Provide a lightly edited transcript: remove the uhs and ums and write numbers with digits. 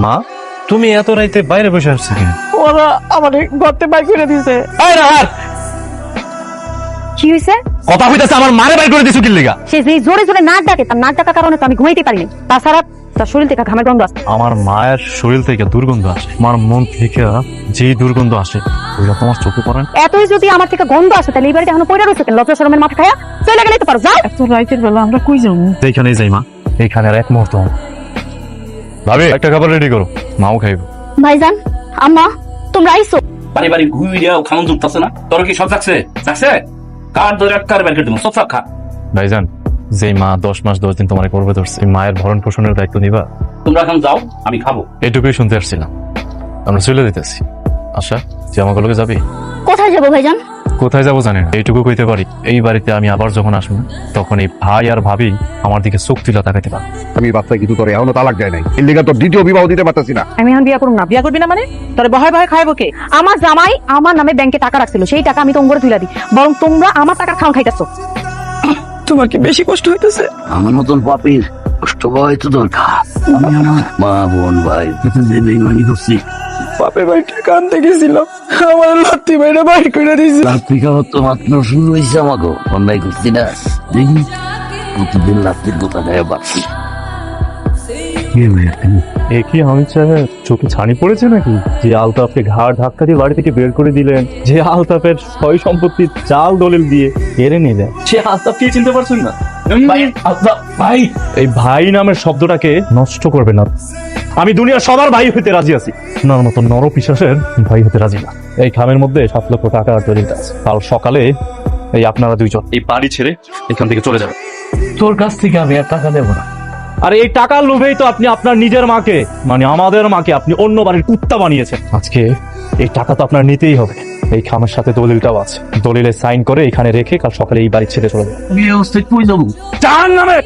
মা তুমি এত রাইতে বাইরে বসে আসছো কেন? ওরা আমাদের গর্তে বাই করে দিছে। কি হয়েছে? কথা হইতাছে আমার মারে বাইর করে দিছো কি লিগা? সে যে জোরে জোরে নাক ডাকে, তার নাক ডাকার কারণে তো আমি ঘুমাইতে পারিনি। তাছাড়া তার শরীর থেকে ঘামের গন্ধ আসছে। আমার মায়ের শরীর থেকে দুর্গন্ধ আসে, আমার মন থেকে যেই দুর্গন্ধ আসে ওইটা তোমার চোখে পড়ে না? এতই যদি আমার থেকে গন্ধ আসে তাহলে এই বাড়িতে এখনো পয়রা রয়েছে কেন? লজ্জা শরমের মাথা খায়া চলে গেলেই তো পারো, যাও। এত রাইতের বেলা আমরা কই যাবো? এইখানেই যাই মা, এইখানে আর এক মুহূর্ত হবে। ভাবি একটা খাবার রেডি করো, মাও খাইব। ভাইজান, আম্মা, তোমরা আইছো? বাড়ি বাড়ি ঘুরিয়া খাওয়ান জুটতেছে না, তোর কি সব থাকছে? থাকছে কার ধরে কার বের করে দেবো, সব খা। ভাইজান, যেই মা 10 মাস 10 দিন তোমার করবে ধরছে, এই মায়ের ভরণ পোষণের দায়িত্ব নিবা? তোমরা এখন যাও, আমি খাবো। এইটুকুই শুনতে আসছিলাম, আমরা চলে যেতেছি। আশা, তুই আমাকে লগে যাবি? কোথায় যাবো ভাইজান? কোথায় যাবো জানেন, এইটুকু কইতে পারি, এই বাড়িতে আমি আবার যখন আসবো তখন এই ভাই আর ভাবি আমার দিকে চোখ তুলে তাকাইতে পারবে। আমি বাচ্চা কিছু করে এখনো তালাক দেয় নাই, এর লিগা তোর দ্বিতীয় বিবাহ দিতে পারতাছি না। আমি এখন বিয়া করুম না। বিয়া করবি না মানে? তোরে বহায় বহায় খাইবো কে? আমার জামাই আমার নামে ব্যাংকে টাকা রাখছিল, সেই টাকা আমি তোমরা তুলে দিই, বরং তোমরা আমার টাকা খাওয়া খাইতেছো। তোমার কি বেশি কষ্ট হইতেছে? আমার মতন পাপির কষ্ট পাওয়াই তো দরকার। আমি আমার মা বোন ভাই যে বেইমানি করছি, বাপের বাড়িটা কানতে গেছিলাম, আমার লাত্তি মেরে বাইর করে দিয়েছে। রাত্রি খাওয়ার তো মাত্র শুরু হয়েছে, আমাকে অন্যায় করছি না। দেখি প্রতিদিন রাত্রির কথা গায়ে বাড়ছি। একই হামিদ সাহেব চোখে ছানি পড়েছে নাকি? যে আলতাফকে ঘাড় ধাক্কা দিয়ে বাড়ি থেকে বের করে দিলেন, যে আলতাফের সয় সম্পত্তির চাল দলিল দিয়ে কেড়ে নিলেন, সে আলতাফকে চিনতে পারছেন না? ভাই এই ভাই নামের শব্দটাকে নষ্ট করবে না। আমি দুনিয়ার সবার ভাই হতে রাজি আছি, আপনার মতো নরপিশাচের ভাই হতে রাজি না। এই খামের মধ্যে 7 লক্ষ টাকা দলিলটা আছে। কাল সকালে এই আপনারা দুইজন এই বাড়ি ছেড়ে এখান থেকে চলে যাবেন। তোর কাছ থেকে আমি আর টাকা দেবো না। আর এই টাকার লোভেই তো আপনি আপনার নিজের মাকে, মানে আমাদের মাকে আপনি অন্য বাড়ির কুত্তা বানিয়েছেন। আজকে এই টাকা তো আপনার নিতেই হবে। এই খামের সাথে দলিলটাও আছে, দলিলে সাইন করে এখানে রেখে কাল সকালে এই বাড়ি ছেড়ে চলে যাবেন। আমি এই অবস্থায় কই যাবো? জাহান্নামে!